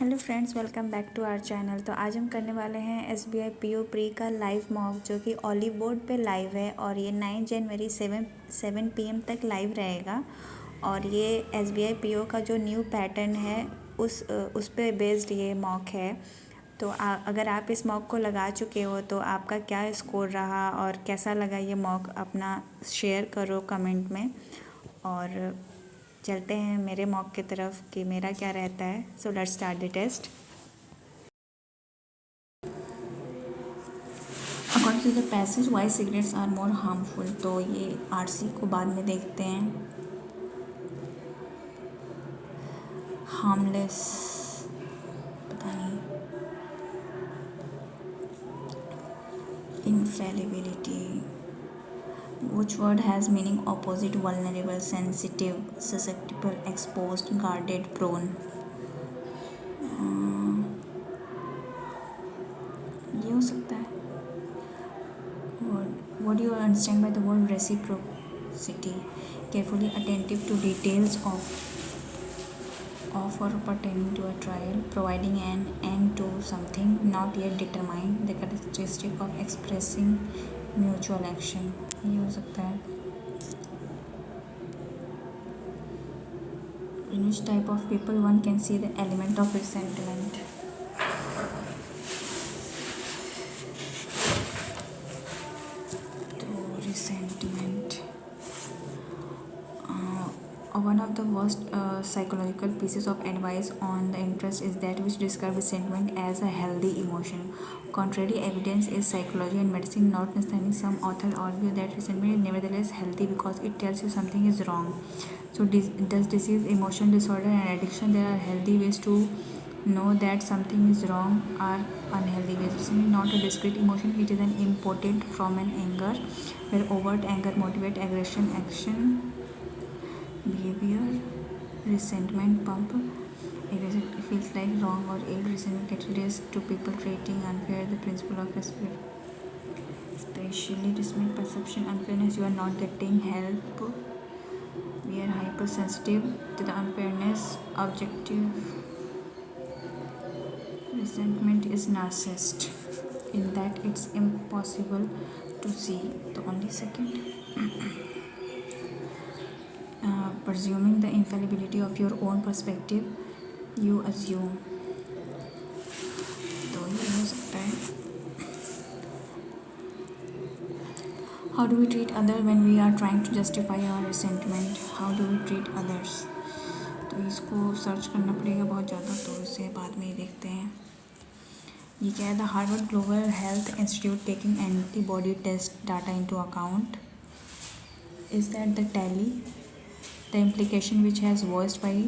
Hello friends, welcome back to our channel. तो आज हम करने वाले हैं SBI PO प्री का लाइव मॉक, जो कि ओलिव बोर्ड पे लाइव है और ये 9 जनवरी 7 PM तक लाइव रहेगा। और ये SBI PO का जो न्यू पैटर्न है उस पे बेस्ड ये मॉक है। तो अगर आप इस मॉक को लगा चुके हो तो आपका क्या स्कोर रहा और कैसा लगा ये मॉक, अपना शेयर करो कमेंट में। और चलते हैं मेरे मॉक की तरफ कि मेरा क्या रहता है। So let's start the test. According to the passage why cigarettes are more harmful, तो ये RC को बाद में देखते हैं। हार्मलेस, पता नहीं। इनफेलिबिलिटी, which word has meaning opposite vulnerable, sensitive, susceptible, exposed, guarded, prone? ये हो सकता है। What do you understand by the word reciprocity? Carefully attentive to details of or pertaining to a trial, providing an end to something not yet determined, the characteristic of expressing mutual action. ये हो सकता है। In which type of people one can see the element of resentment? तो resentment, one of the worst psychological pieces of advice on the interest is that which describes resentment as a healthy emotion. Contrary evidence is psychology and medicine, notwithstanding some authors argue that resentment is nevertheless healthy because it tells you something is wrong. So does disease, emotion disorder and addiction, there are healthy ways to know that something is wrong, are unhealthy ways. Resentment is not a discrete emotion, it is an imported from an anger, where overt anger motivates aggression, action, behavior. Resentment pump, it feels like wrong or ill. Resentment catalyst to people treating unfair the principle of respect, especially resentment perception unfairness, you are not getting help, we are hypersensitive to the unfairness, objective. Resentment is narcissist in that it's impossible to see. So only second. Presuming the infallibility of your own perspective, you assume. तो ये हो सकता है। How do we treat others when we are trying to justify our resentment? How do we treat others? तो इसको search करना पड़ेगा बहुत ज़्यादा, तो इसे बाद में ही देखते हैं। ये क्या है? The Harvard global health institute taking antibody test data into account, is that the tally, the implication which has voiced by,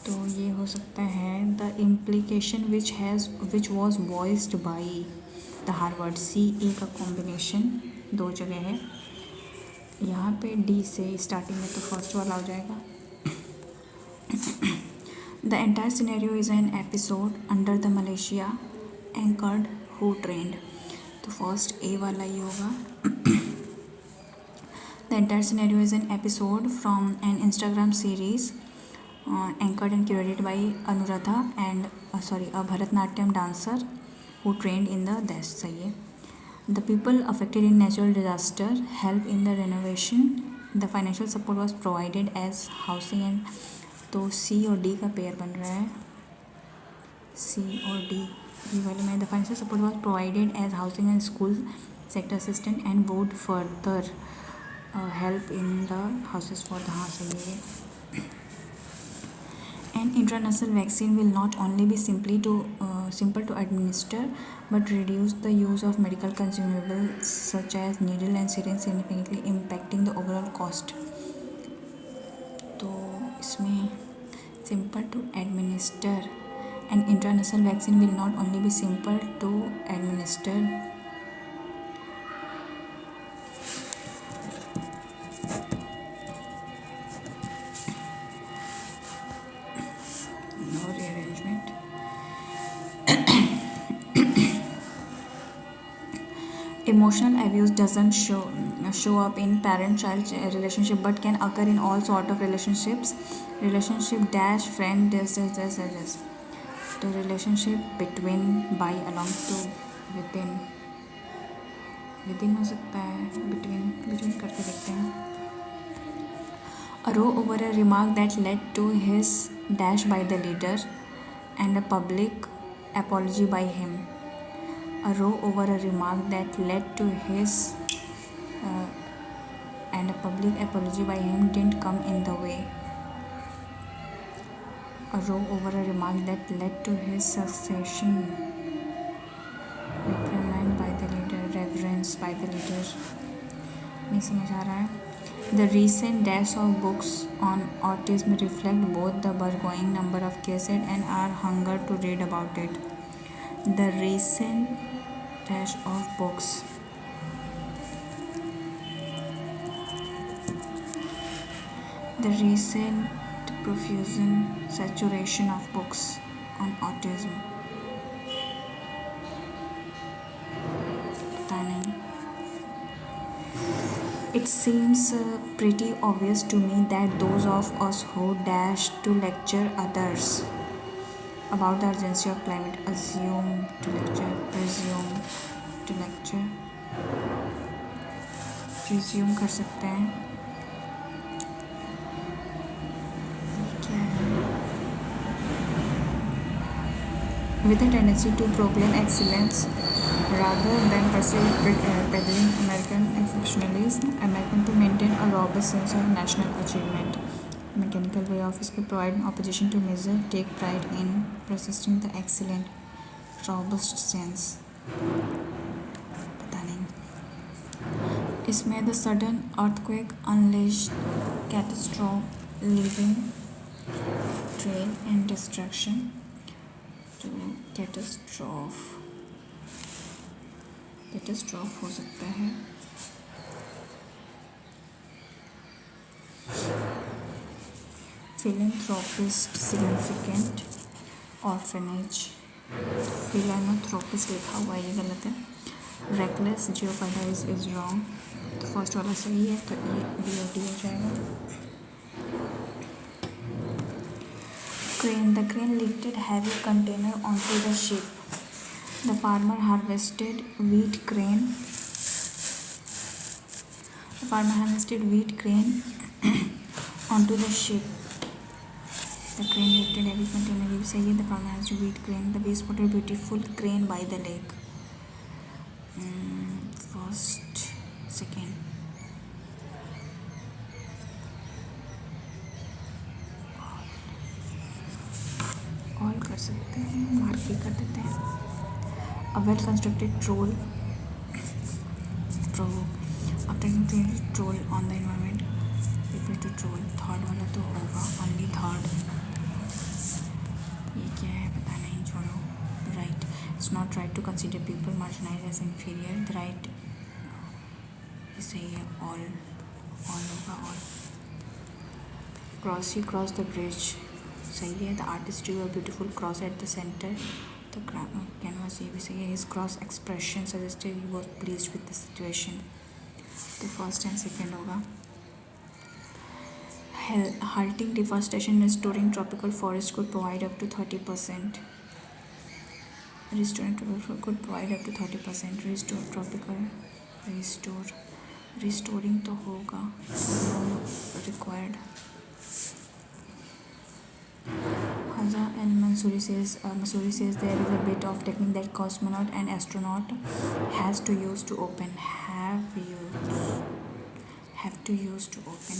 तो ये हो सकता है the implication which was voiced by the Harvard. CA का कॉम्बिनेशन दो जगह है, यहाँ पे D से स्टार्टिंग में, तो फर्स्ट वाला हो जाएगा। The entire scenario is an episode under the Malaysia anchored who trend, तो फर्स्ट A वाला ही होगा। The entire scenario is an episode from an Instagram series anchored and curated by Anuradha and a Bharatanatyam dancer who trained in the Desh. सही है। The people affected in natural disaster help in the renovation. The financial support was provided as housing and, तो C और D का pair बन रहा है, C और D ये वाले में। The financial support was provided as housing and school sector assistance and would further help in the houses for the, हाँ सही है। An intranasal vaccine will not only be simple to administer but reduce the use of medical consumables such as needle and syringe, significantly impacting the overall cost. तो इसमें simple to administer, an intranasal vaccine will not only be simple to administer Emotional abuse doesn't show up in parent-child relationship, but can occur in all sort of relationships. Relationship dash friend this. The relationship between by along to within हो सकता है between करके देखते हैं. A row over a remark that led to his dash by the leader and a public apology by him. A row over a remark that led to his and a public apology by him didn't come in the way. A row over a remark that led to his succession. Reprimand by the leader, reverence by the leader. नहीं समझ आ रहा है. The recent dash of books on autism reflect both the burgeoning number of cases and our hunger to read about it. The recent dash of books. The recent profusion saturation of books on autism. पता नहीं. It seems pretty obvious to me that those of us who dash to lecture others about the urgency of climate presume to lecture presume कर सकते हैं. With a tendency to proclaim excellence rather than peddling American exceptionalism, American to maintain a robust sense of national achievement. Mechanical way of providing opposition to measure take pride in persisting the excellent, robust sense. पता नहीं. इसमें the sudden earthquake unleashed catastrophe, leaving trail and destruction. तो catastrophe हो सकता है. philanthropist significant orphanage. philanthropist लिखा हुआ है, ये गलत है. reckless jeopardize is wrong. तो फर्स्ट वाला सही है, तो ये BOD हो जाएगा. Crane. The crane lifted heavy container onto the ship. The farmer harvested wheat grain. Onto the ship. The crane lifted heavy container. ये भी सही है. The farmer harvested wheat grain. The waste spotted beautiful crane by the lake. First, second. All कर सकते हैं, mark भी कर देते हैं. A well constructed troll troll on the environment people to troll. Third वाला तो होगा, ओनली थर्ड. ये क्या है पता नहीं, छोड़ो. Right. It's not right to consider people marginalise as inferior. The right सही है. ऑल होगा. ऑल. क्रॉस द ब्रिज सही है. The artist drew a beautiful cross at the centre. The canvas ये भी सही है. His cross expression suggested he was pleased with the situation. तो फर्स्ट एंड सेकेंड होगा. halting deforestation, restoring tropical forest could provide up to 30%. Restoring तो होगा. Required. Haza and Mansouri says there is a bit of technique that cosmonaut and astronaut has to use to open. Have to use to open.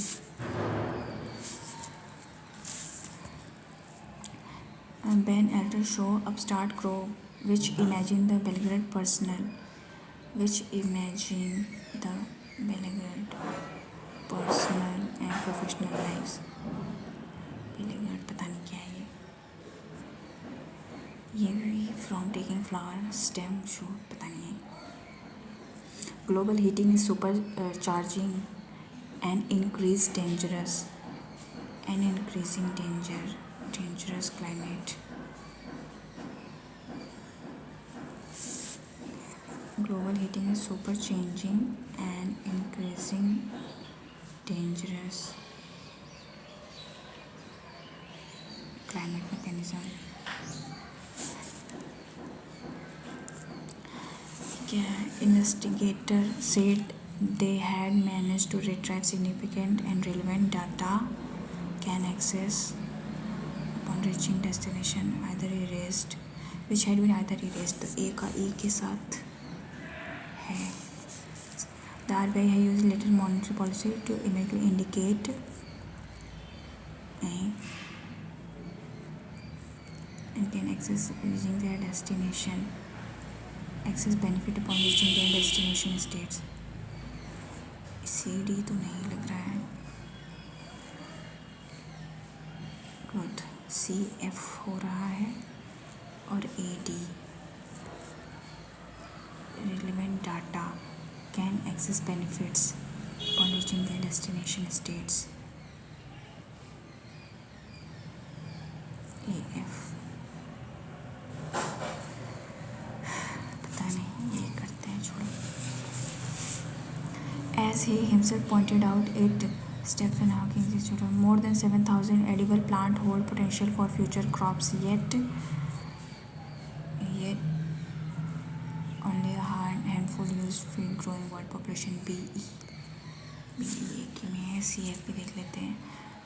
Ben Elder show Upstart Crow, which imagine the Belgrade personal and professional lives. Belgrade पता नहीं क्या है ये भी from taking flower stem shoot पता नहीं है. Global heating is supercharging an increasing dangerous climate. global heating is super changing and increasing dangerous climate mechanism. Investigator said they had managed to retrieve significant and relevant data can access upon reaching destination either erased which had been either erased. तो ए का ई के साथ है. The RBI has used later monetary policy to immediately indicate and can access reaching their destination. Access benefit upon reaching their destination states. CD तो नहीं लग रहा है. ग्रोथ CF हो रहा है और AD relevant data can access benefits upon reaching their destination states. AF पता नहीं, ये करते हैं, छोड़ो. As he himself pointed out, it Stephen Hawking Institute more than 7,000 edible plant hold potential for future crops, yet only a handful used feed growing world population. BE एक में है. CF भी देख लेते हैं.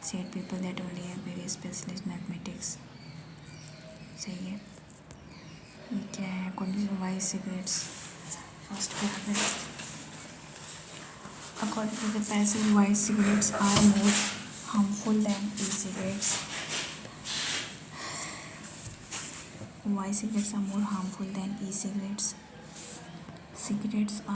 Said people that only have very specialist mathematics. सही है. ये क्या है? According cigarettes. First paragraph. According to the passage, white cigarettes are more harmful than e-cigarettes. White cigarettes are more harmful than e-cigarettes. Cigarettes are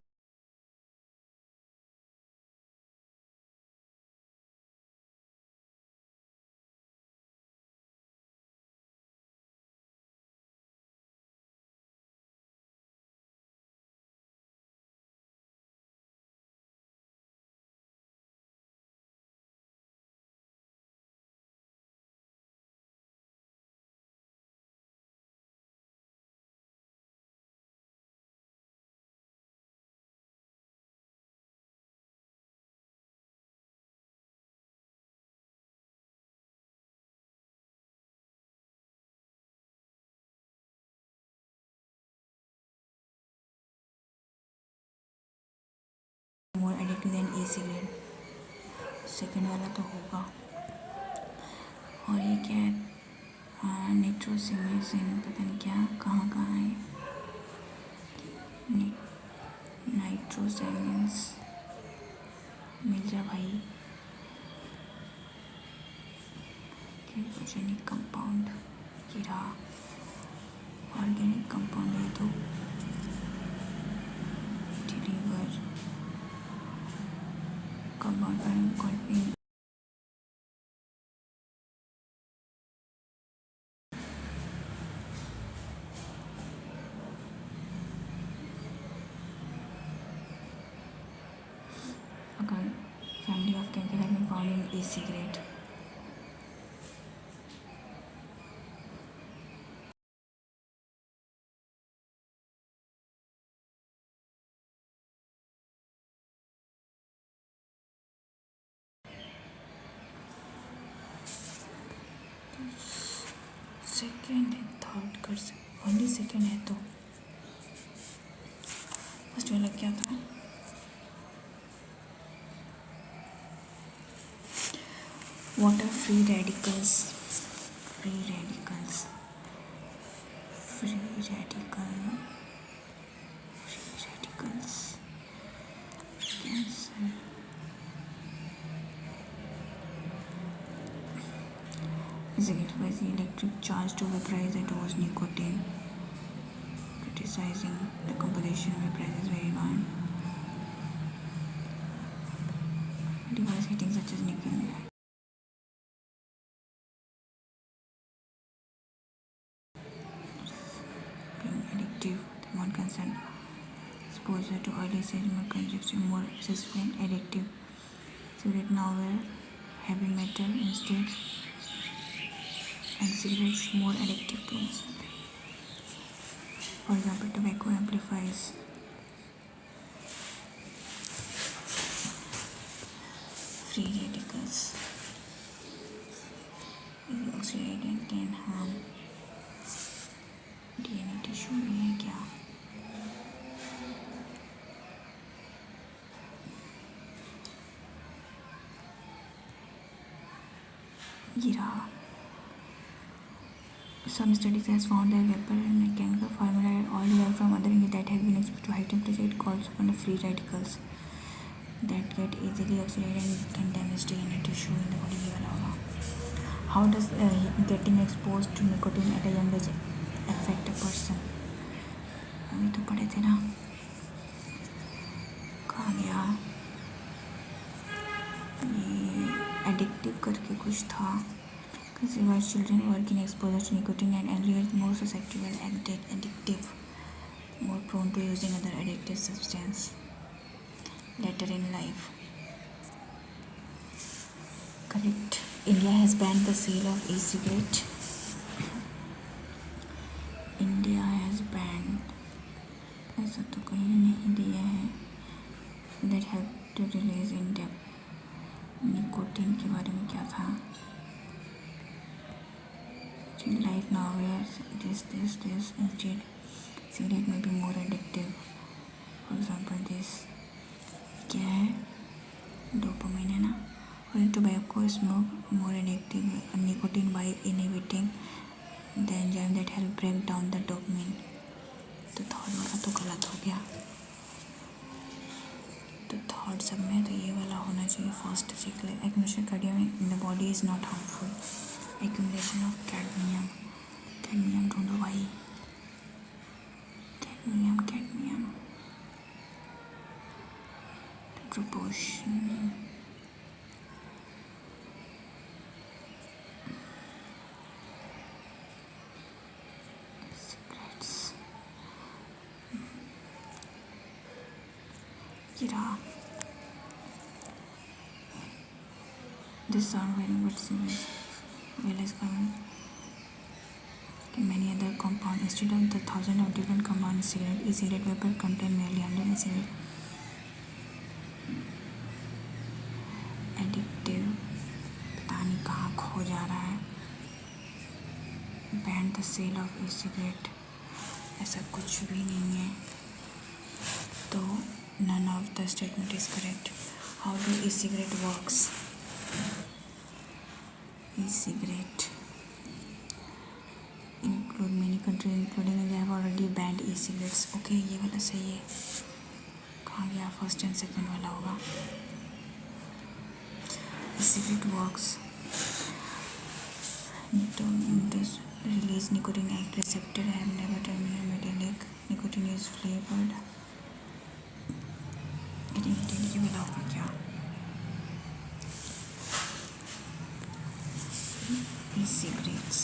more addictive than e-cigarette. Second वाला तो होगा. और ये क्या है? नाइट्रोसिमेसिन, पता नहीं क्या, कहाँ है. नाइट्रोसेमिन्स मिल जा भाई. केटोजेनिक कंपाउंड ये रहा. ऑर्गेनिक कंपाउंड ये तो deliver compound family of chemical have been found in e-cigarette. Second है, थर्ड कर सकते. ओनली सेकेंड है तो फर्स्ट वाला क्या था? What are free radicals? Free radicals. Free radicals. Cancer. Is it by the electric charge to vaporize the dose nicotine? Criticizing the composition vaporizes very one. Device heating such as nicotine. One concern exposure to early stage consumption more accessible and addictive. Cigarette now wear heavy metal instead, and cigarettes more addictive to us. For example, tobacco amplifies free radicals is oxidate and can harm DNA tissue में है क्या? ये रहा. Some studies has found that vapor and mechanical formula are all derived from other ingredients that have been exposed to high temperature. It calls upon free radicals that get easily oxidated and can damage DNA tissue in the body. ये वाला होगा. How does getting exposed to nicotine at a young age affect a person? अभी तो पढ़े थे ना. कहाँ गया? ये addictive करके कुछ था. Why children working exposure to nicotine at early age more susceptible, addictive, more prone to using other addictive substance later in life. Correct. India has banned the sale of e-cigarette. India has banned. ऐसा तो कहीं नहीं दिया है. That help to release in depth. Nicotine के बारे में क्या था? Life now where this instead cigarette may be more addictive. For example, this क्या है? Dopamine है ना? और tobacco smoke more addictive. Nicotine by inhibiting the enzyme that help break down the dopamine. तो थर्ड वाला तो गलत हो गया. तो थर्ड सब में तो ये वाला होना चाहिए. First check accumulation cadmium in the body is not harmful. Accumulation of cadmium ढूंढो भाई. cadmium the proportion cigarettes. ये रहा. This sound very but serious. Well is common. Many other compounds instead of the thousands of different compounds in cigarette. E-cigarette vapor contain merely 100 e-cigarette. Addictive. पता नहीं कहाँ खो जा रहा है. Ban the sale of e-cigarette. ऐसा कुछ भी नहीं है. तो none of the statement is correct. How do e-cigarette works? E-cigarette include many countries including India have already banned e-cigarettes. Okay, ये वाला सही है. कहाँ गया? फर्स्ट एंड सेकंड वाला होगा. E-cigarette works to release nicotine act receptor have never terminal metallic. Nicotine is flavored. ये वाला होगा क्या? E-cigarettes.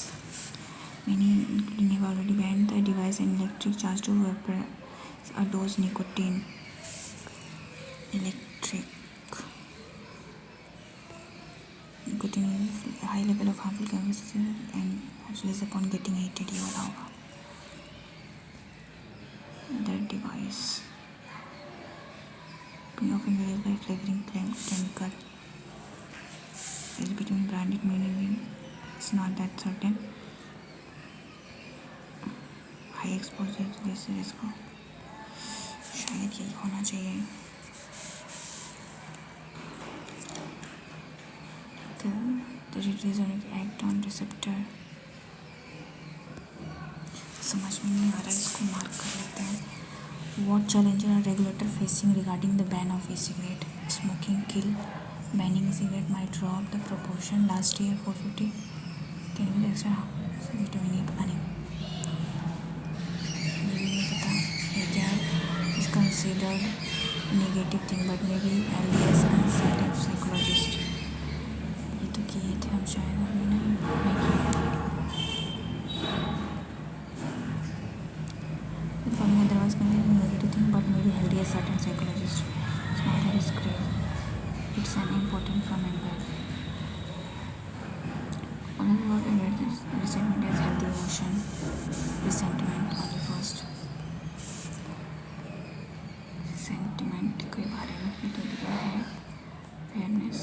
Many including have already banned the device and electric charge to vaporize a dose nicotine. Electric nicotine is a high level of harmful chemicals and release upon getting heated. ये वाला होगा. That device often varies by flavoring chemical. Is between branded meaning it's not that certain. High exposure to this risk को शायद यही होना चाहिए. The reducer act on receptor. समझ में नहीं आ रहा है. इसको मार्क कर लेते हैं. What challenges are regulator facing regarding the ban of e-cigarette? Smoking kill. Banning e-cigarette might drop the proportion. Last year 450. Can you extra? Vitamin पता नहीं. ये भी नहीं पता. ये क्या is considered negative thing but maybe LDS and certain psychologist. ये तो किए थे हम शायद अभी नहीं किए. The following otherwise considered negative thing but maybe healthy as certain psychologists. It's not a disgrace. It's an important from anger. Another word I read is resentment as healthy emotion. Resentment on the first. Resentment के बारे में भी तो दिया है. Fairness.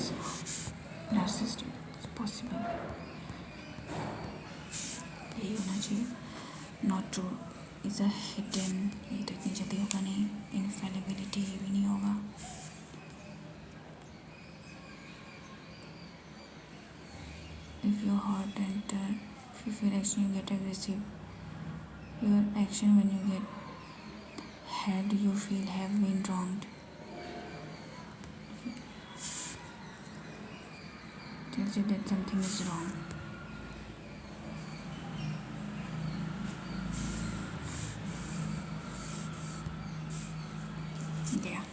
Not true, is a hidden, ये तो इतनी जल्दी होगा नहीं, इनफेलिबिलिटी ये भी नहीं होगा। If your heart enter, if you feel action you get aggressive, your action when you get head you feel have been wronged, tells you that something is wrong. Yeah.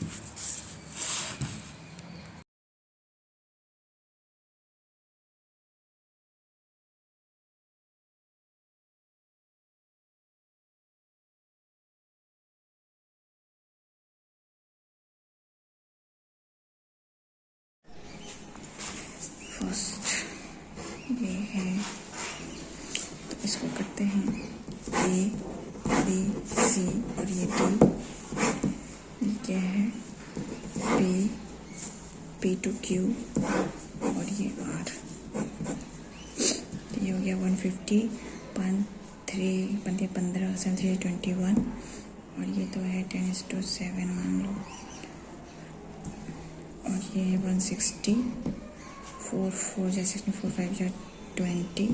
First ये है, तो इसको करते हैं ए बी सी और ये D, ये क्या है पी टू क्यू और ये आर, तो ये हो गया 150, 15 7 3 21 और ये तो है 10:7 मान लो, और ये है 160, 4 4 जा 16, 4 5 जा 20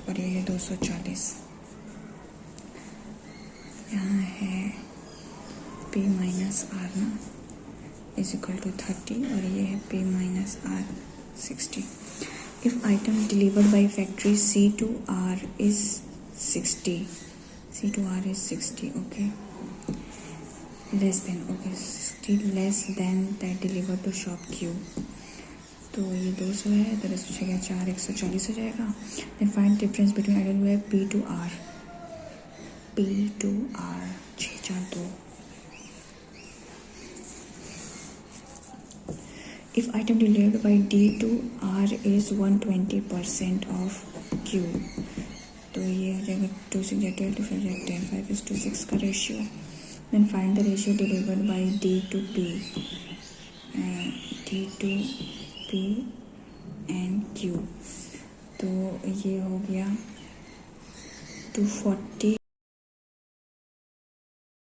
और ये है 240। यहाँ है P माइनस आर ना इज इक्वल टू 30 और ये है P minus R 60। If item delivered by factory C to R is 60, C to R is 60, okay, less than, okay, 60 less than that delivered to shop Q, तो ये 200 है तो 10 बचेगा 4, 140 हो जाएगा। Then find difference between ideal हुआ है P to R, 6 4 2। If item delivered by D to R is 120% of Q, तो ये हो जाएगा 2 6 या 12, 2 5 या 10, 5:6 का रेशियो। Then find the ratio delivered by D to P and Q, तो ये हो गया 240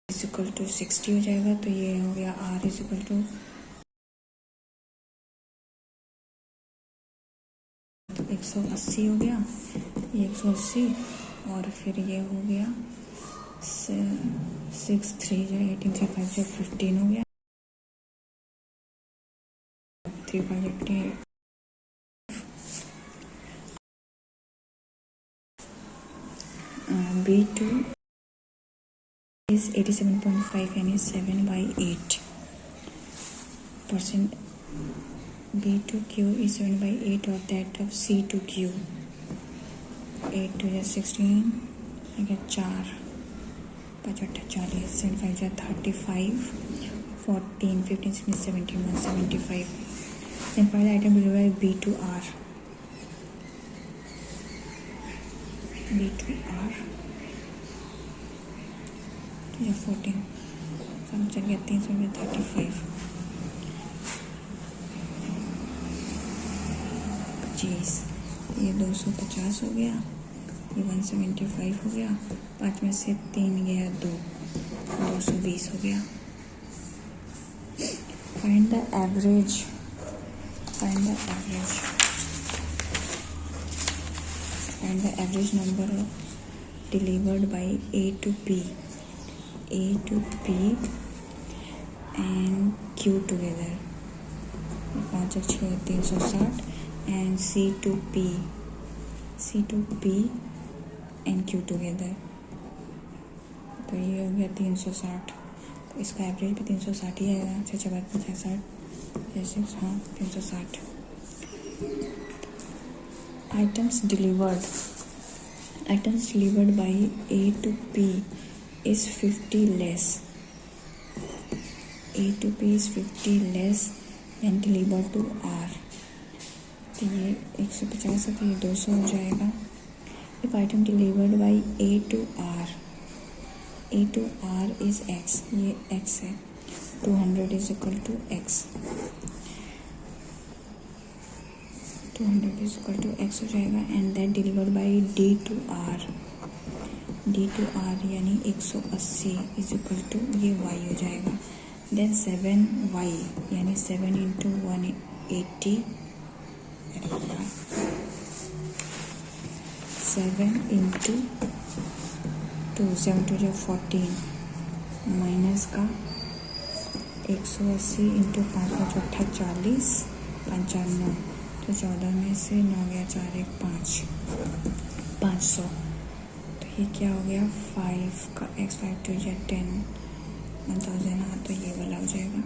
इज इक्वल टू 60 हो जाएगा, तो ये हो गया R इज इक्वल टू 180 हो गया, ये 180 और फिर ये हो गया 6 3 जो 18 3 5 जो 15 हो गया, 3 5 18, B2 is 87.5 and is 7/8%. B to Q is 7/8 of that of C to Q. 8 2 is 16, I get 4, 5 8 40, 7 5 is 35, 14 15 16 17 175. Then find the item delivered by B to R. B to R, तो ये 14, सब चल गया 300 में 35, 25, ये 250 हो गया, ये 175 हो गया, 5 में से 3 गया 2, 220 हो गया। Find the average, find the average number delivered by A to P and Q together, 5 और 6 360 and C to P and Q together, तो ये हो गया 360, तो इसका एवरेज भी 360 ही आएगा, 6 6 50 60, हाँ 360। Items delivered by A to P is 50 less. A to P is 50 less than delivered to R, तो ये 150 है तो ये 200 हो जाएगा। If item delivered by A to R is X, ये X है, 200 is equal to X, 200 is equal to X हो जाएगा। And that delivered by D to R D2R यानी 180 इज इक्वल टू ये y हो जाएगा. देन 7y यानी 7 into 180 7 into 2 7 to जो 14 माइनस का 180 इंटू 5 का चौथा 40 55 तो 14 में से 9 गया 4 1 5 500. तो ये क्या हो गया 5 का x 5 टू या 10 1000. हाँ तो ये वाला हो जाएगा.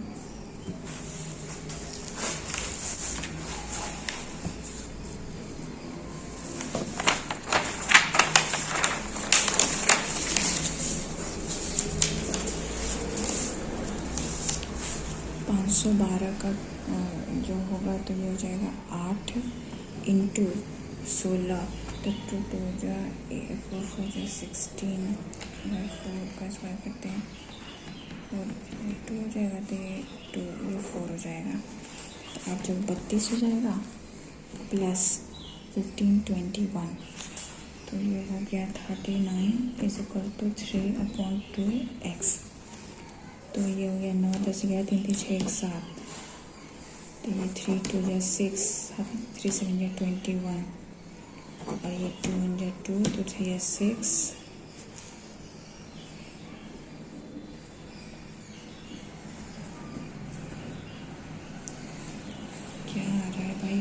सौ 12 का जो होगा तो ये हो जाएगा 8 इंटू 16 तो 2 2 जो 4 4 जो 16 4 का स्क्वायर करते हैं 2 हो जाएगा तो ये 2 ये 4 हो जाएगा. अब जब 32 हो जाएगा प्लस 1521 तो ये हो गया 39 इज इक्वल टू 3/2x. तो ये हो गया 9 10 11 3 3 6 1 7 तो ये 3 2 या 6 3 7 या 21 और ये 2 1 या 2 तो 3 या 6 क्या आ रहा है भाई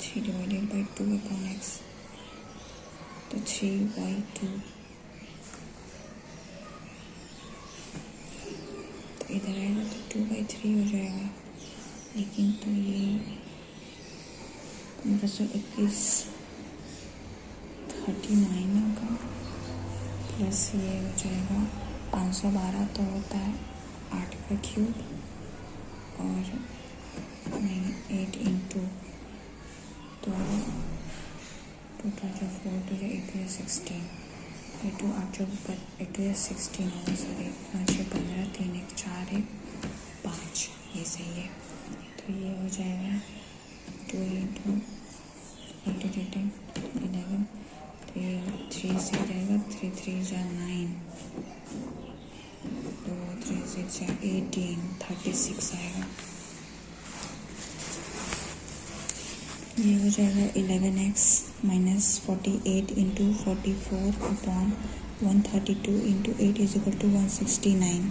3 डिवाइडेड बाई 2/x तो 3/2 इधर आएगा तो 2/3 हो जाएगा. लेकिन तो ये 1521 39 होगा प्लस ये हो जाएगा 512 तो होता है 8 का क्यूब और नहीं 8 इंटू तो टोटल जो 4 तो 8 या 16 8 8 जो 8 या 16 होगा सॉरी 5 6 15 3 1 4 1 5 ये सही है. तो ये हो जाएगा 2 इंटू 8 11 तो ये 3 से जाएगा 3 3 जा 9 तो 3 6 जा 18 36 आएगा. ये हो जाएगा 11x minus 48 into 44/132 into 8 is equal to 169.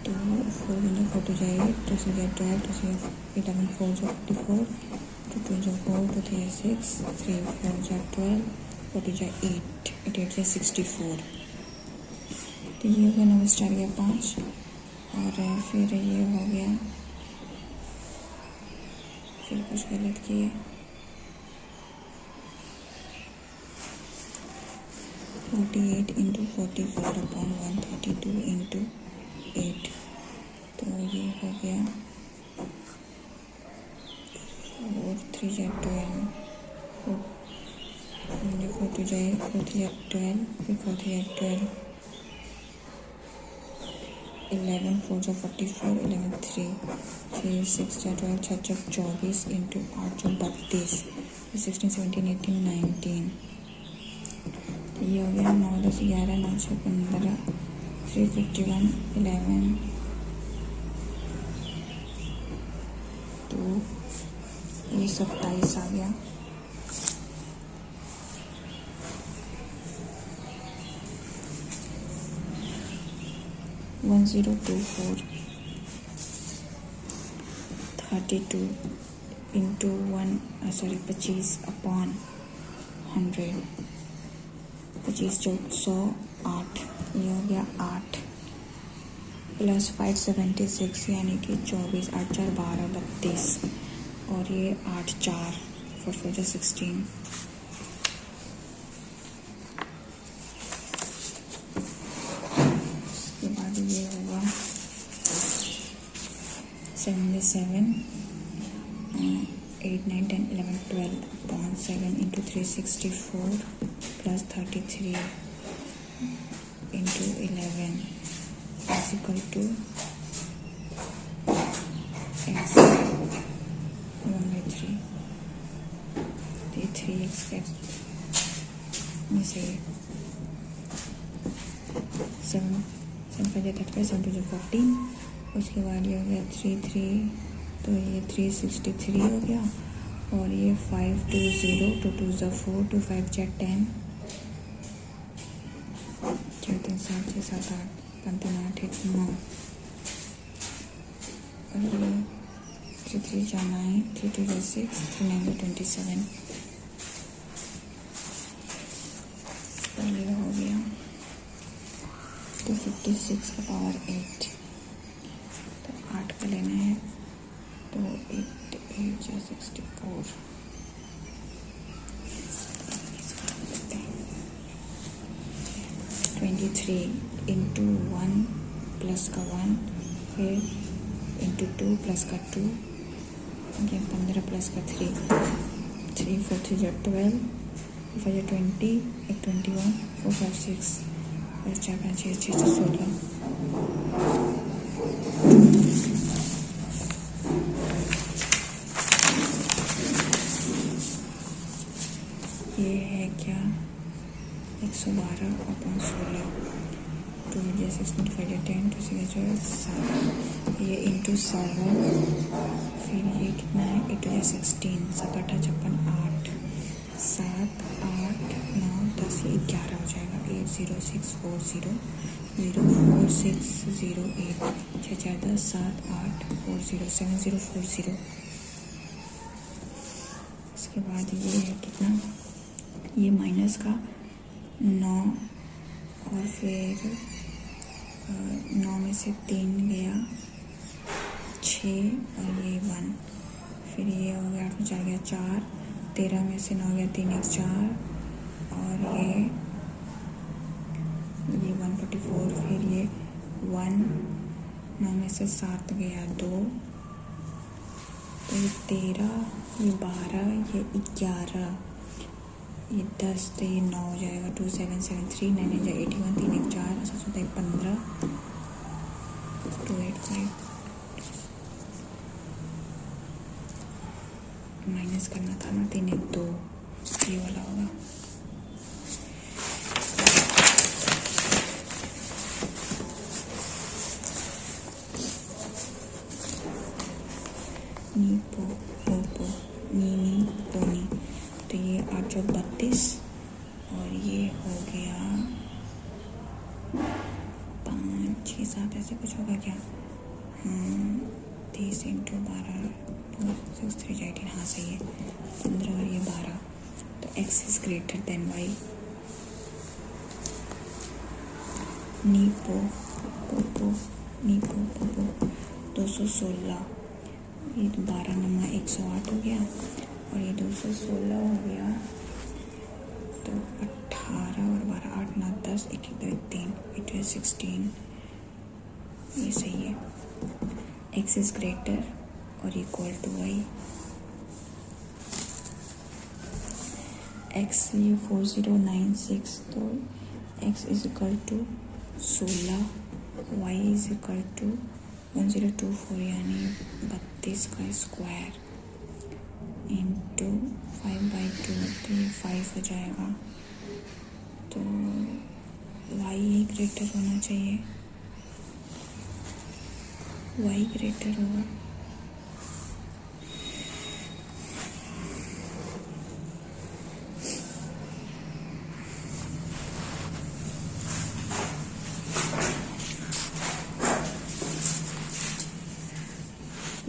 तो 4 इंटू 4 हो जाएगी 2 से 12 2 से 11 4 जो 44 2 2 जो 4 2 3 6 3 4 जो 12 4 जो 8 8 जो 64. तो ये हो गया 9 स्टार गया 5 और फिर ये हो गया फिर कुछ गलत किए 48 इंटू 44/132 इंटू 8 तो ये हो गया 4 3 या 12 4 2 जाए 4 3 या 12 फिर 4 3 या 12 11 4 जो 44 11 3 3 6 या 12 6 6 24 इंटू 8 जो 32 16 17 18 19 ये हो गया 9 10 11 9 6 15 351 11 तो ये 27 आ गया. वन 1024 32 इंटू 25/100 25 100 8 ये हो गया 8 प्लस 576 यानी कि 24 8 4 12 32 और ये 8 4 4 4 जो 16 उसके बाद ये होगा 77 8 9 10 11 12/7 into 364 plus 33 into 11 is equal to x 1/3. तो ये 3x में से 7 7 5 14, उसके बाद ये हो गया 3 तो ये 363 हो गया, और ये 5 2 0 2 2 4 2 5 10 4 3 7 6 7 8 5 3 8 1 9, और ये 3 3 9 3 2 6 3 9 27, और ये हो गया 256 का पावर 8, तो 8 का लेना है, तो 8 8 64, 23 इंटू 1 प्लस का 1, फिर इंटू 2 प्लस का 2, 15 प्लस का 3 3 4 3 12 5 20 1 21 4 5 6 और 4 5 6 6 16, ये है क्या 112/16, 2 6 5 10 2 6 7, ये इंटू 7, फिर ये कितना है 8 16 7 8 56 8 7 8 9 10, ये 11 हो जाएगा, 80640 04608 6 4 10 7 8 40 7040। इसके बाद ये है कितना, ये माइनस का 9, और फिर 9 में से 3 गया 6, और ये 1, फिर ये हो गया 8 में 4 गया 4, 13 में से 9 गया 3 1 4, और ये 144, फिर ये 1, 9 में से 7 गया 2, तो ये 13, ये 12, ये 11, ये 10, तो ये 9 हो जाएगा, 2 7 7 3 9 9 81 3 1 4 7 7 15 2 8 5, माइनस करना था ना, 3 1 2, ये वाला होगा। नी पो पो पो नी पोनी, तो ये 8 32, और ये हो गया 5 6 7 ऐसे कुछ होगा क्या, 30 इंटू 12 2 6 3 18, हाँ सही है 15, और ये 12, तो x is greater than y। नी पो पो पो नी पो पो पो 216, ये 12 नंबर 108 हो गया, और ये 216 हो गया, तो 18 और 12 8 9 10 1 1 2 3 8 16, ये सही है। x इज ग्रेटर और इक्वल टू y। x ये 4096, तो x is equal to 16, y is equal to 1024, यानी 32 का स्क्वायर इंटू 5/2, तो ये 5 हो जाएगा, तो y ही ग्रेटर होना चाहिए, y ग्रेटर होगा।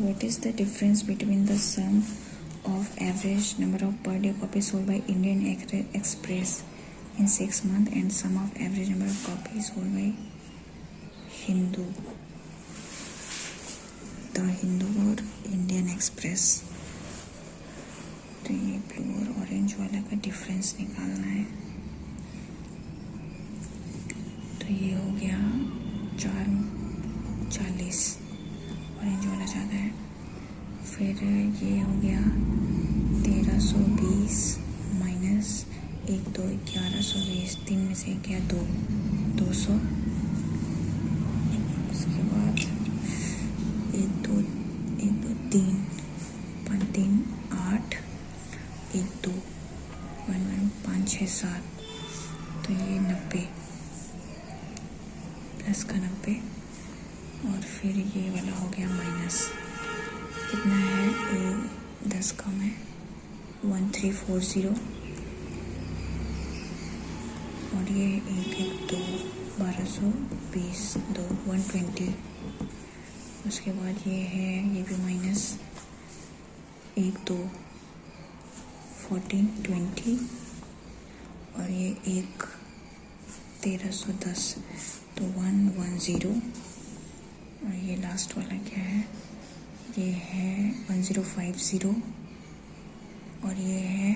What is the difference between the sum of average number of per day copies sold by Indian Express in 6 months and sum of average number of copies sold by Hindu? The Hindu और Indian Express, तो ये blue और orange वाला का difference निकालना है। तो ये हो गया 440, ऑरेंज वाला ज़्यादा है। फिर ये हो गया 1320 माइनस 1 2 1120, 3 में से 1 गया 2 200, उसके बाद 1 2 3 5 3 8 1 2 1 1 5 6 7, तो ये 90 प्लस का 90, और फिर ये वाला हो गया माइनस। कितना है? 10 कम है 1340, और ये 1 1 2 1220 2 120। उसके बाद ये है, ये भी माइनस 1 2 14 20, और ये 1 1310, तो 110। और ये लास्ट वाला क्या है? ये है 1050, और ये है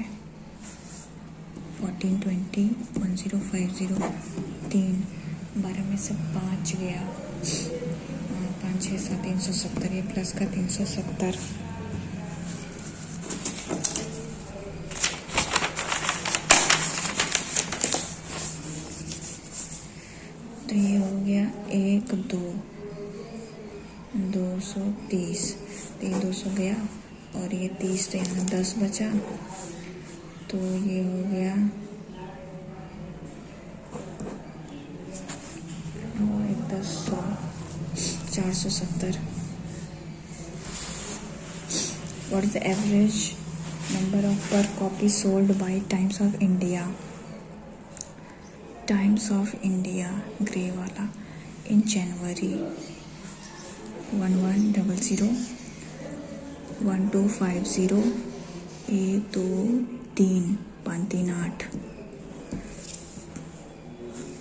1420 1050। 3 12 में से 5 गया, 5 6 7 370, ये प्लस का 370। तो ये हो गया 1 2 230, तो ये 200 गया, और ये 30, तो यहाँ 10 बचा, तो ये हो गया 10 100 470। What is the average number of per copy sold by Times of India? Times of India grey वाला in January 1100 1250 1 2 3 5 3 8।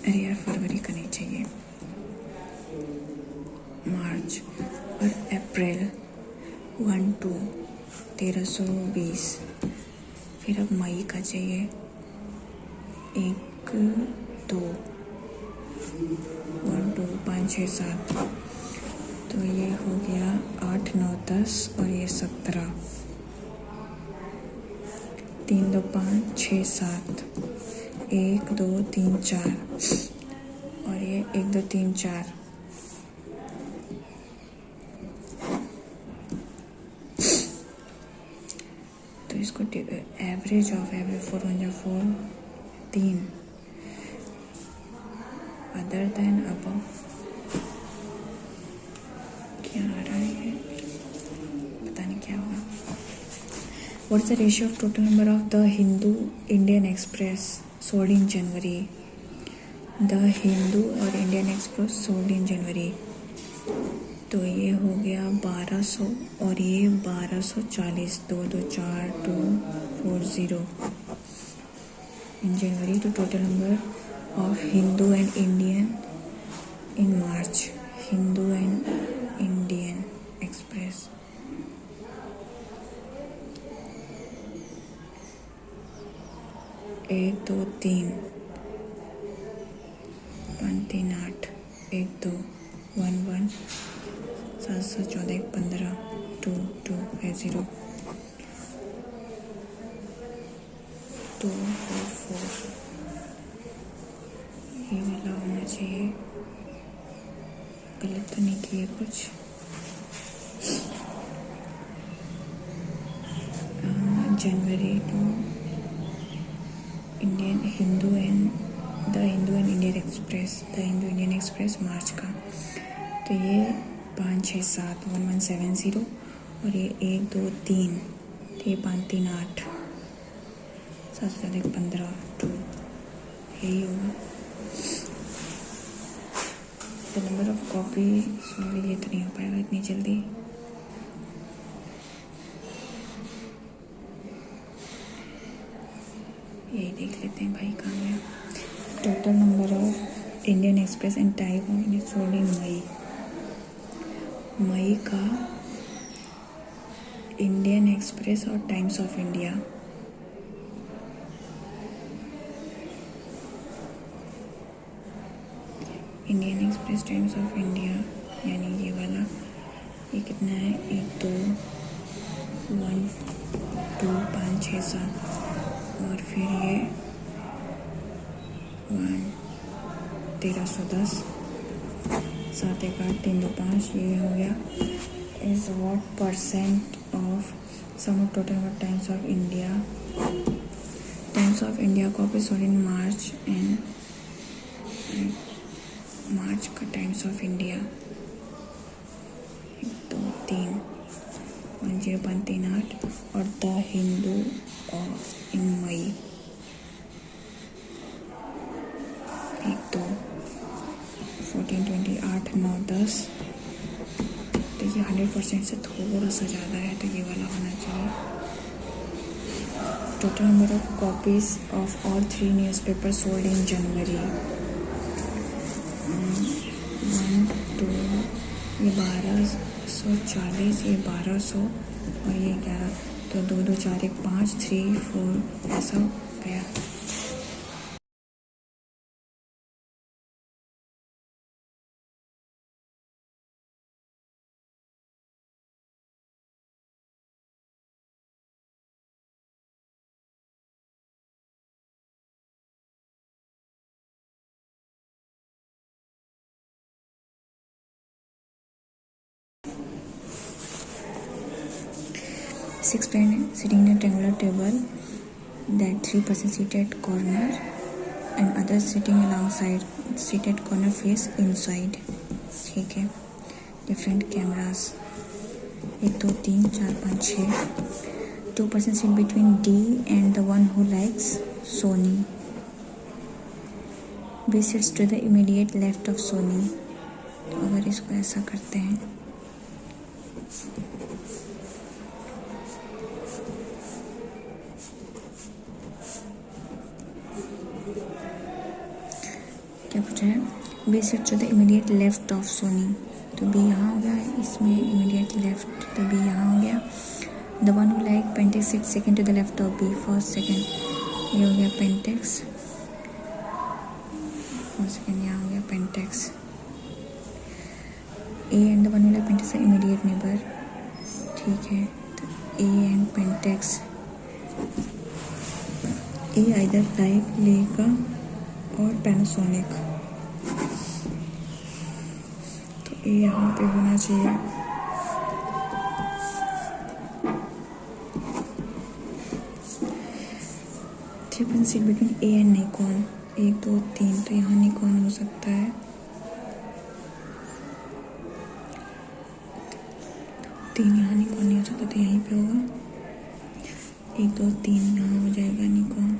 अरे यार फरवरी का नहीं चाहिए, मार्च और अप्रैल 1 2 1320। फिर अब मई का चाहिए 1 2 1 2 5 6 7, तो ये हो गया 8 9 10, और ये 17 3 2 5 6 7 1 2 3 4, और ये 1 2 3 4। तो इसको एवरेज ऑफ एवरेज 4 1 जा 4 3 अदर देन अबव क्या आ रहा है, पता नहीं क्या होगा। What is the ratio of total number of the Hindu Indian express sold in January? The Hindu और इंडियन एक्सप्रेस सोल्ड इन जनवरी, तो ये हो गया 1200, और ये 1240, 2 2 4 2 4 0 इन जनवरी। तो total number of Hindu and Indian in March, Hindu and Indian Express। एक 2 3 5 3 8 1 2 1 1 7 7 14 15 2 2 5 0 2 4 4। ये वाला होना चाहिए, गलत तो नहीं किया कुछ। January to Indian Hindu and the Hindu and Indian Express, the Hindu Indian Express मार्च का, तो ये 5 6 7 1 1 7 0, और ये 1 2 3, तो ये 5 3 8 7 7 15 2, यही होगा। The number of copy, sorry ये तो नहीं हो पाएगा इतनी जल्दी। यही देख लेते हैं भाई कहाँ गया। Total number of Indian Express and time of Indian sold in मई का इंडियन एक्सप्रेस और Times of India, Indian Express Times of India यानी ये वाला, ये कितना है 1 2 1 2 5 6 7, और फिर ये 1 1310 7 1 8 3 2 5, ये हो गया। Is what percent of sum of total Times of India, Times Times of India copy sold in March and March का Times of India 1 2 3 10138 और द हिंदू इन मई 1 2 14 20 8 9 10। तो ये 100% से थोड़ा सा ज़्यादा है, तो ये वाला होना चाहिए। Total number of copies of all 3 newspaper sold in January 1 2, ये 1240, ये 1200 और ये 11, तो 2 2 4 1 5 3 4 ऐसा गया। Six friends sitting in a triangular table, that 3 persons seated corner and others sitting alongside, seated corner face inside। ठीक है। Different cameras 1 2 3 4 5 6। 2 persons sit between D and the one who likes Sony। B sits to the immediate left of Sony। तो अगर इसको ऐसा करते हैं, क्या पूछा है? B sit to the immediate left of Soni, तो बी यहाँ हो गया, इसमें इमीडिएट लेफ्ट, तो बी यहाँ हो गया। The one who like Pentax sit second to the left of B, first second, ये हो गया पेंटेक्स, फर्स्ट सेकेंड यहाँ हो गया Pentax. A and the one who like Pentax immediate neighbour, ठीक है। तो A and Pentax, A either like Leica or Panasonic, तो ये यहाँ पे होना चाहिए। Three seat between A and Nikon 1 2 3, तो यहाँ निकॉन हो सकता है। 3 यहाँ निकॉन नहीं हो सकता, तो यहीं पे होगा। 1 2 3 यहाँ हो जाएगा Nikon.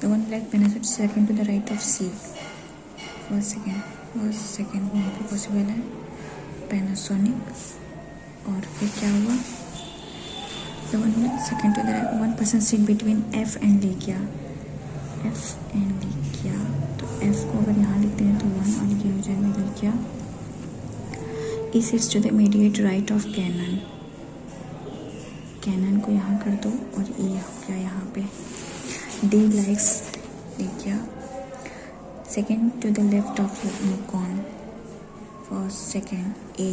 The one like Panasonic second to the right of C, first second वहाँ पे पॉसिबल है Panasonic। और फिर क्या हुआ? The one second to the right, one person sit between F and Likia, F and Likia, तो F को अगर यहाँ लिखते हैं तो 1 और ये हो जाएगा Likia। E sits to the immediate right of Canon, Canon को यहाँ कर दो और E हो गया यहाँ पे। D likes Likia, second to the left of Nikon, first second A।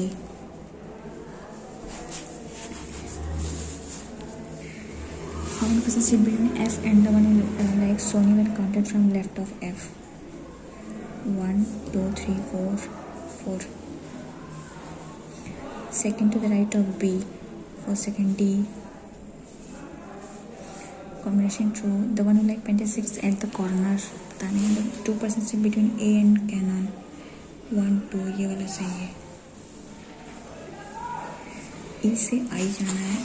How many persons sit between F and the one who likes Sony when counted from left of F? 1 2 3 4 4। Second to the right of B, first second D, combination true। The one who like Pentax sits at the corner, पता नहीं। The 2 persons sit between A and Canon 1 2, ये वाला सही है। E से I जाना है,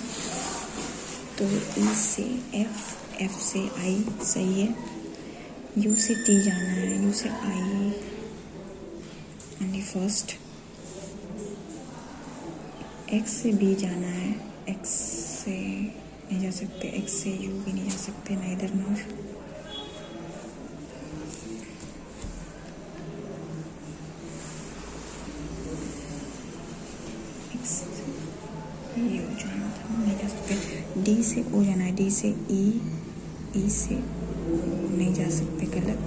तो E से F, F से I सही है। U से T जाना है, U से I only first। X से B जाना है, X से नहीं जा सकते, X से U भी नहीं जा सकते, neither nor। X से ये हो जाना था, नहीं जा सकते। D से O जाना है, D से E, E से O नहीं जा सकते, गलत।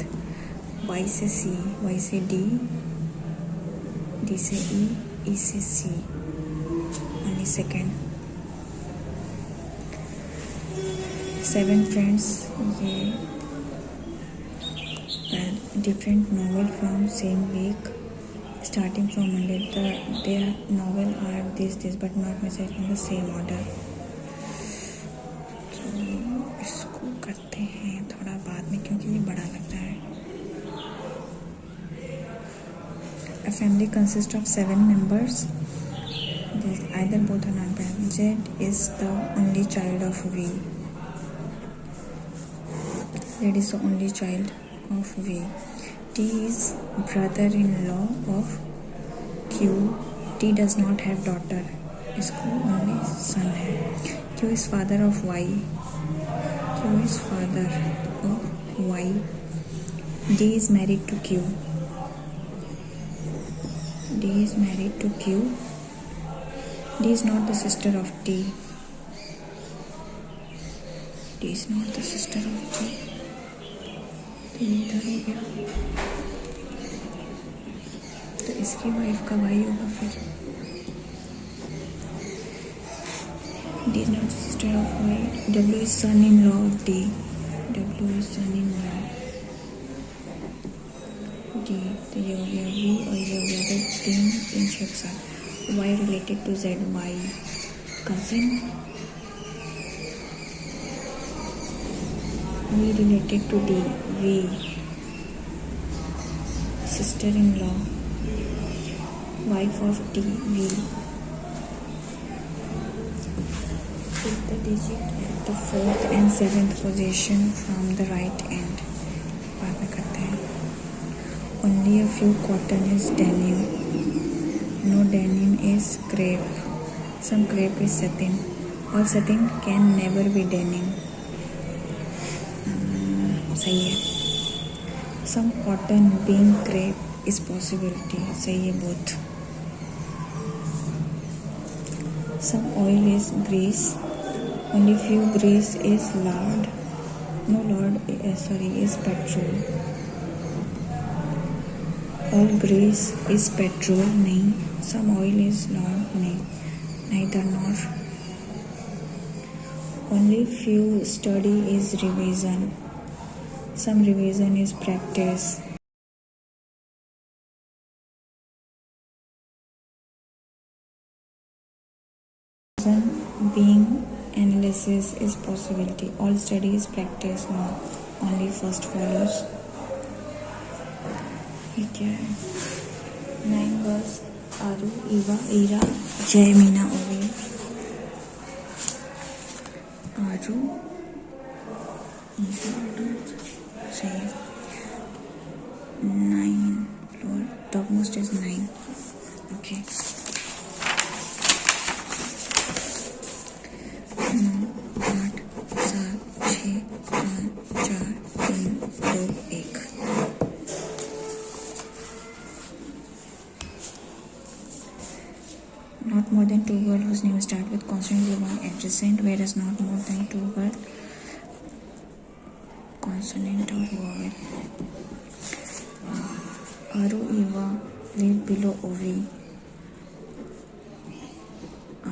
Y से C, Y से D, D से E, E से C only second। 7 friends, ये different novel from same week starting from Monday। Their novel are this but not necessarily in the same order। तो इसको करते A family consists of 7 members. Either both are non-parent. Z is the only child of V. Z is the only child of V. T is brother-in-law of Q. T does not have daughter. इसको only son है. Q is father of Y. Q is father of Y. D is married to Q. D is married to Q. D is not the sister of T. D is not the sister of T. तो ये इधर हो गया. तो इसकी wife का भाई होगा फिर. D is not the sister of Y. W is son-in-law of D. W is son-in-law. D. तो ये हो गया V और ये हो गया. तो तीन शेप साथ. Y related to Z by cousin. V related to D. V. Sister-in-law. Wife of D. V. Pick the digit at the 4th and 7th position from the right end. बाद में करते हैं. Only a few cotton is denim. No denim is crepe. Some crepe is satin. All satin can never be denim. सही है. Some cotton being crepe is possibility. सही है both. Some oil is grease. Only few grease is lard. No lard. Is petrol. All grease is petrol. नहीं. Some oil is lard. नहीं. Neither nor. Only few study is revision. Some revision is practice. Being analysis is possibility. All study is practice. No, only first follows. ठीक है. 9 girls. Aru, Eva, Ira, Jay, Meena, Ovi. Aru, Eva, सही है. 9 floor. Topmost is 9. Okay. 9, 8, 7, 6, 5, 4, 3, 2, 1. Not more than 2 girls whose name start with consonant belong adjacent, whereas not more than 2 girls consonant or vowel. Aru, Eva live below Ovi.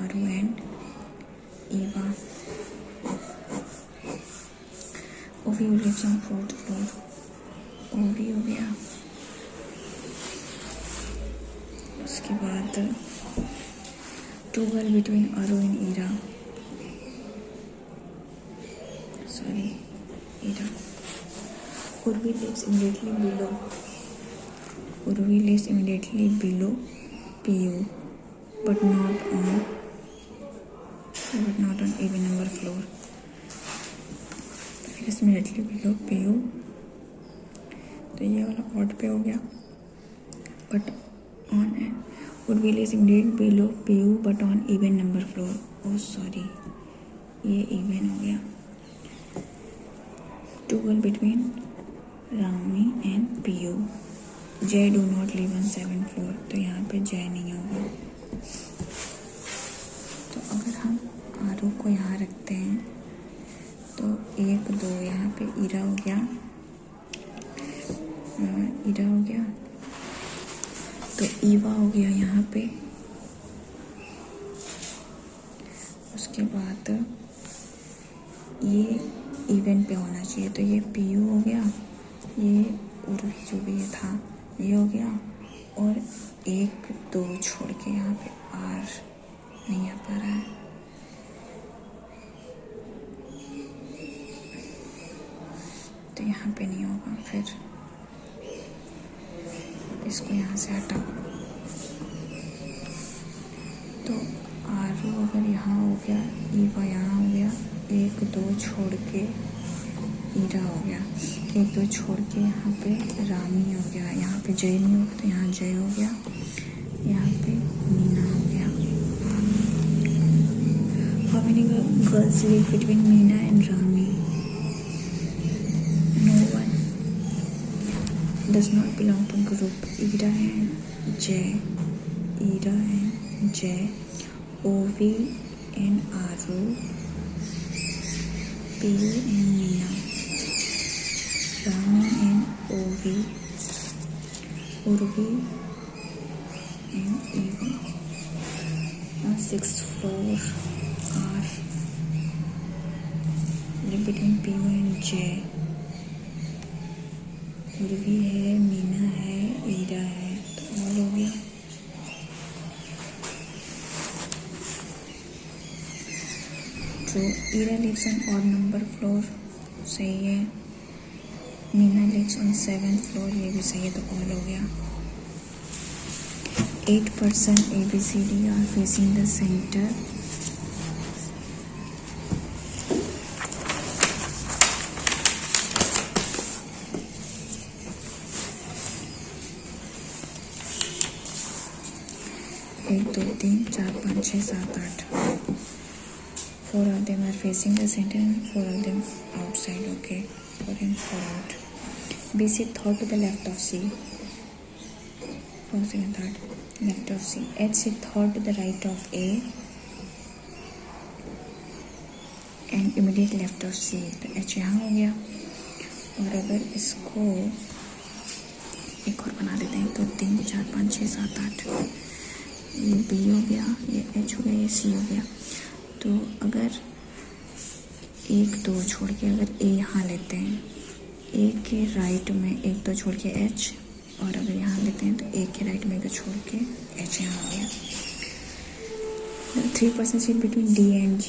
Aru and Eva. Ovi lives on 4th floor. Ovi हो गया. उसके बाद 2 girls between Aru and Ira. Sorry, Ira. Urvi lives immediately below. Urvi lives immediately below PU, but not on even number floor. Lives immediately below PU. तो ये वाला odd पे हो गया. But on Urvi lives immediately below PU, but on even number floor. Oh sorry, ये even हो गया. 2 girls between Rami and PU. Jay do not live on 7th floor. तो यहाँ पे Jay नहीं होगा. तो अगर हम आरू को यहाँ रखते हैं तो 1, 2 यहाँ पे ईरा हो गया. ईरा हो गया. तो ईवा हो गया यहाँ पे. उसके बाद ये इवन पे होना चाहिए. तो ये PU हो गया. ये उर्वी जो भी ये था ये हो गया. और 1, 2 छोड़ के यहाँ पे R नहीं आ पा रहा है. तो यहाँ पे नहीं होगा. फिर इसको यहाँ से हटाओ. तो आर अगर यहाँ हो गया, ई का यहाँ हो गया, 1 2 छोड़ के ईरा हो गया, 1 2 छोड़ के यहाँ पे रामी हो गया, यहाँ पे जय नहीं होगा तो यहाँ जय हो गया, यहाँ पे मीना हो गया। How many girls live between Meena and Rami? No one, does not belong to group. Ira and Jay, Ira and Jay, Ovi and Aaru, Piyu and Meena, Rami and Ovi, Urvi and Eva. On 6th floor are between P and J. Urvi है, मीना है, ईरा है, तो ऑल हो गया। तो Ira lives on odd number floor, सही है। Meena lives on 7th floor, ये भी सही है, तो ऑल हो गया। 8 person ABCD are facing the center. एक दो तीन चार पाँच छः सात आठ, 4 of them are facing the center and 4 of them outside. Okay, 4 and 4 out. B sit third to the left of C. First and third left of C. H sit third to the right of A and immediate left of C. तो H यहाँ हो गया। और अगर इसको एक और बना देते हैं तो 3 4 5 6 7 8, ये B हो गया, ये H हो गया, ये C हो गया। तो अगर 1 2 छोड़ के अगर A यहाँ लेते हैं, A के राइट में 1 2 छोड़ के H, और अगर यहाँ लेते हैं तो A के राइट में 1 छोड़ के H यहाँ हो गया। 3 person sit between D and G.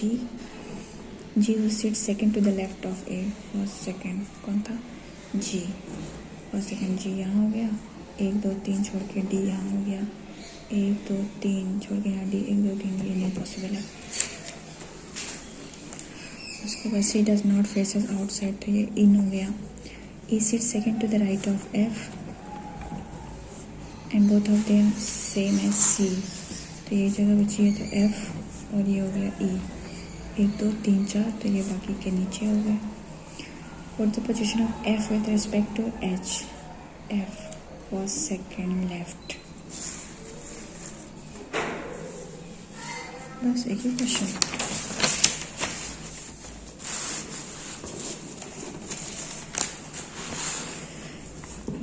G will sit second to the left of A. First second कौन था? G. फर्स्ट सेकंड G यहाँ हो गया, 1 2 3 छोड़ के D यहाँ हो गया, 1 2 3 छोड़ के यहाँ D, 1 2 3, ये नहीं पॉसिबल है। उसके बाद C does not faces outside, तो ये in हो गया। E sits second to the right of F and both of them same as C, तो ये जगह बची है तो F और ये हो गया E। 1 2 3 4, तो ये बाकी के नीचे हो गए। What the position of F with respect to H? F was second left. बस एक ही क्वेश्चन।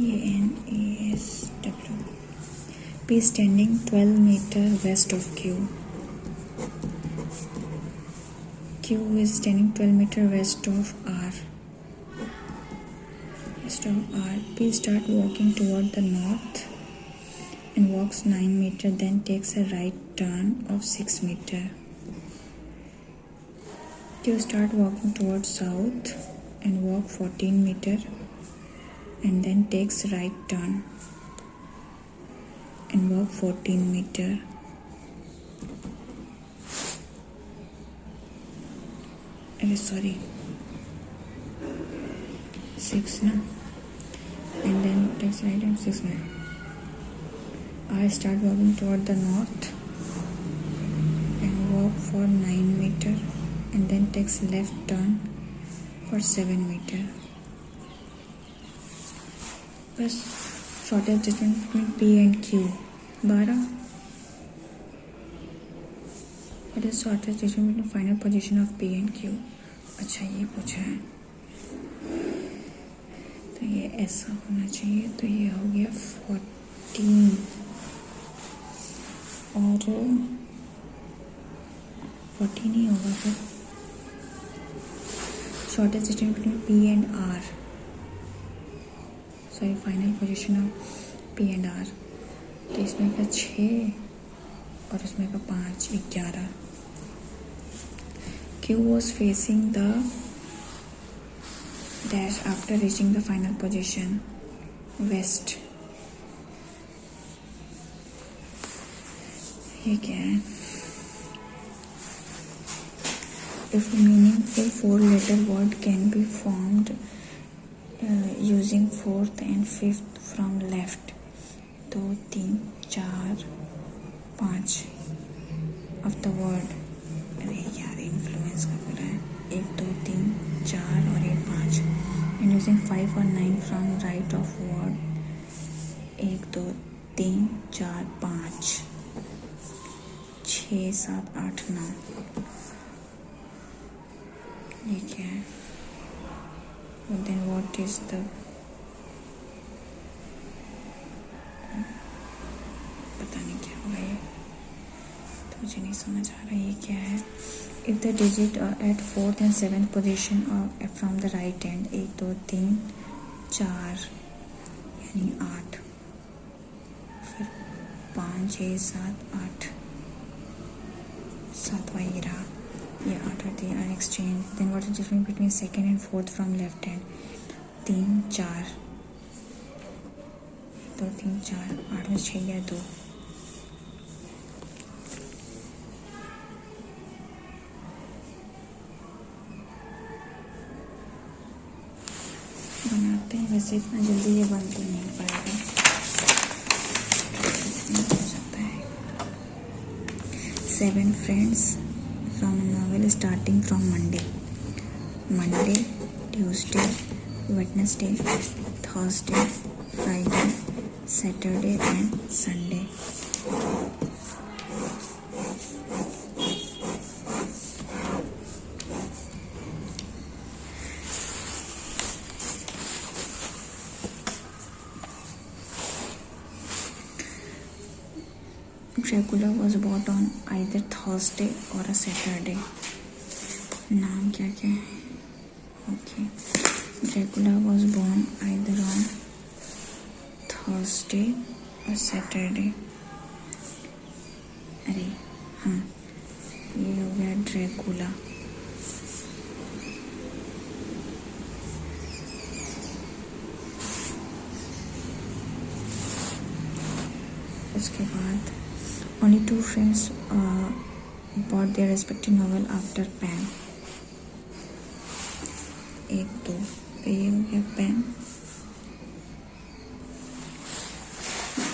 ये N A S W. P standing 12 meter west of Q. Q is standing 12 meter west of R. West of R. P start walking toward the north and walks 9 meter, then takes a right turn of 6 meter. Q start walking towards south and walk 14 meter and then takes right turn and walk 14 meter. Sorry, 6 na, and then takes right and 6 na. I start walking toward the north and walk for 9 meter and then takes left turn for 7 meter. बस shortest distance between P and Q 12. What is shortest distance between final position of P and Q? अच्छा ये पूछा है, तो ये ऐसा होना चाहिए, तो ये हो गया 14 और 14 ही होगा फिर। Shortest distance between P and R, sorry final position of P and R, तो इसमें का 6 और इसमें का 5, 11। Q was facing the dash after reaching the final position west. ये क्या है? if a meaningful four-letter word can be formed using fourth and fifth from left, 2, 3, 4, 5 of the word. अरे यार इन्फ्लुएंस का पूरा है. 1, 2, 3, 4 और ये 5. And using 5 or 9 from right of word. 1, 2, 3, 4, 5, 6, 7, 8, 9. ये क्या है? Then what is the पता नहीं क्या होगा ये, तो मुझे नहीं समझ आ रहा ये क्या है. If the digit at fourth and seventh position from the right hand, 1, 2, 3, 4 यानी 8, फिर 5, 6, 7, 8, 7वां ये रहा, ये 8 और 3 are exchanged. Then what is the difference between second and fourth from left hand? 3, 4, 2, 3, 4, 8 में 6 या 2. बनाते हैं, वैसे इतना जल्दी ये बन तो नहीं पाएगा, हो जाता है. 7 friends from a novel starting from Monday, Tuesday, Wednesday, Thursday, Friday, Saturday and Sunday. Dracula was bought on either Thursday or a Saturday. नाम क्या क्या है? Okay. Dracula was born either on Thursday or Saturday. अरे हाँ, ये हो गया Dracula. उसके बाद only 2 friends bought their respective novel after Pam. 1, 2, ये हो गया Pam.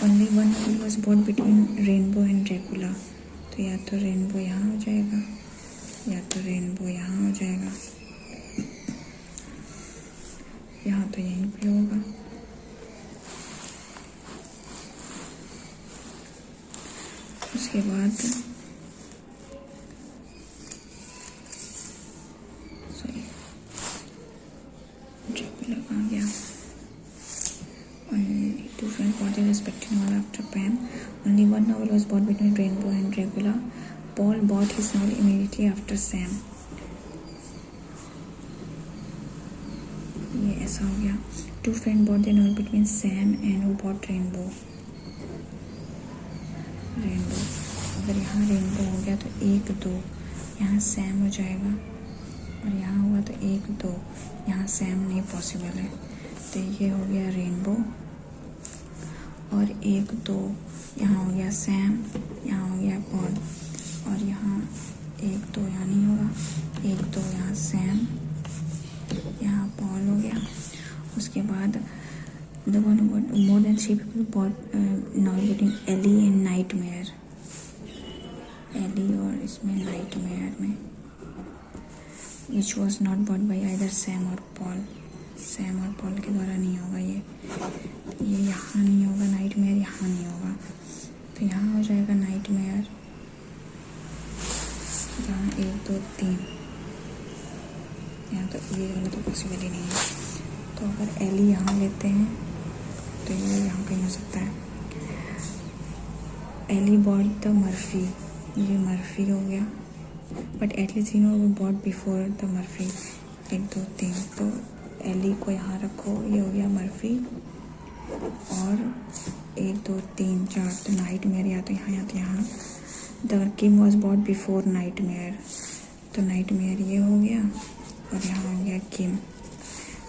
Only one novel was bought between Rainbow and Dracula. तो या तो रेनबो यहाँ हो जाएगा या तो रेनबो यहाँ हो जाएगा, यहाँ तो यहीं पे होगा. उसके बाद ड्रैकुला कहाँ गया? Only 2 friends bought their respective novel after Pam. Only one novel was bought between Rainbow and Dracula. Paul bought his novel immediately after Sam. ये ऐसा हो गया. 2 friends bought their novel between Sam and who bought Rainbow. अगर यहाँ rainbow हो गया तो 1, 2 यहाँ सैम हो जाएगा, और यहाँ हुआ तो 1, 2 यहाँ सैम नहीं पॉसिबल है. तो ये हो गया रेनबो, और 1, 2 यहाँ हो गया सैम, यहाँ हो गया पॉल, और यहाँ 1, 2 यहाँ नहीं होगा, 1, 2 यहाँ सैम, यहाँ पॉल हो गया. उसके बाद the one who bought more than 3 people bought novel between Ellie and Nightmare. Ellie और इसमें Nightmare में, which was not bought by either Sam or Paul. Sam और Paul के द्वारा नहीं होगा ये यहाँ नहीं होगा, Nightmare यहाँ नहीं होगा, तो यहाँ हो जाएगा Nightmare. यहाँ 1, 2, 3 यहाँ तो ये वाला तो पॉसिबल ही नहीं है. तो अगर एली यहाँ लेते हैं तो ये यहाँ कहीं हो सकता है. एली बॉट द मर्फी, ये मर्फी हो गया, but at least you know bought before the Murphy. 1, 2, 3 तो एली को यहाँ रखो, ये हो गया मर्फी, और 1, 2, 3, 4 तो नाइटमेयर या तो यहाँ या तो यहाँ. The Kim was bought before nightmare, तो नाइटमेयर ये हो गया, और यहाँ हो गया Kim.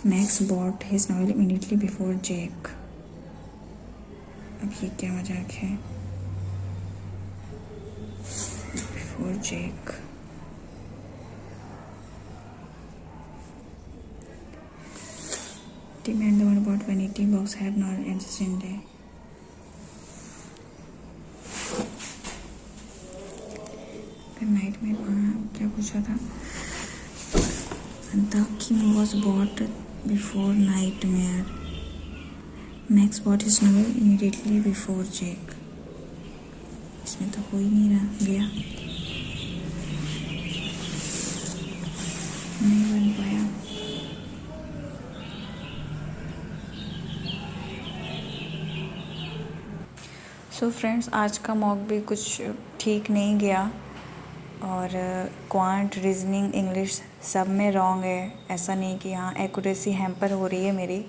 Max bought his novel immediately before Jack. अब ये क्या मजाक है? Before Jack Tim and the one about vanity box have not existed day. Nightmare क्या पूछा था? The king was bought before nightmare. Max bought his novel immediately before Jake. इसमें तो कोई नहीं रहा गया, नहीं बन पाया. सो फ्रेंड्स, आज का मॉक भी कुछ ठीक नहीं गया और क्वांट, रीजनिंग, इंग्लिश सब में रॉन्ग है. ऐसा नहीं कि हाँ एक्यूरेसी हैम्पर हो रही है मेरी.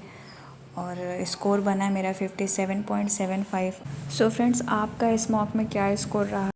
और स्कोर बना है मेरा 57.75. सो फ्रेंड्स, आपका इस मॉक में क्या स्कोर रहा?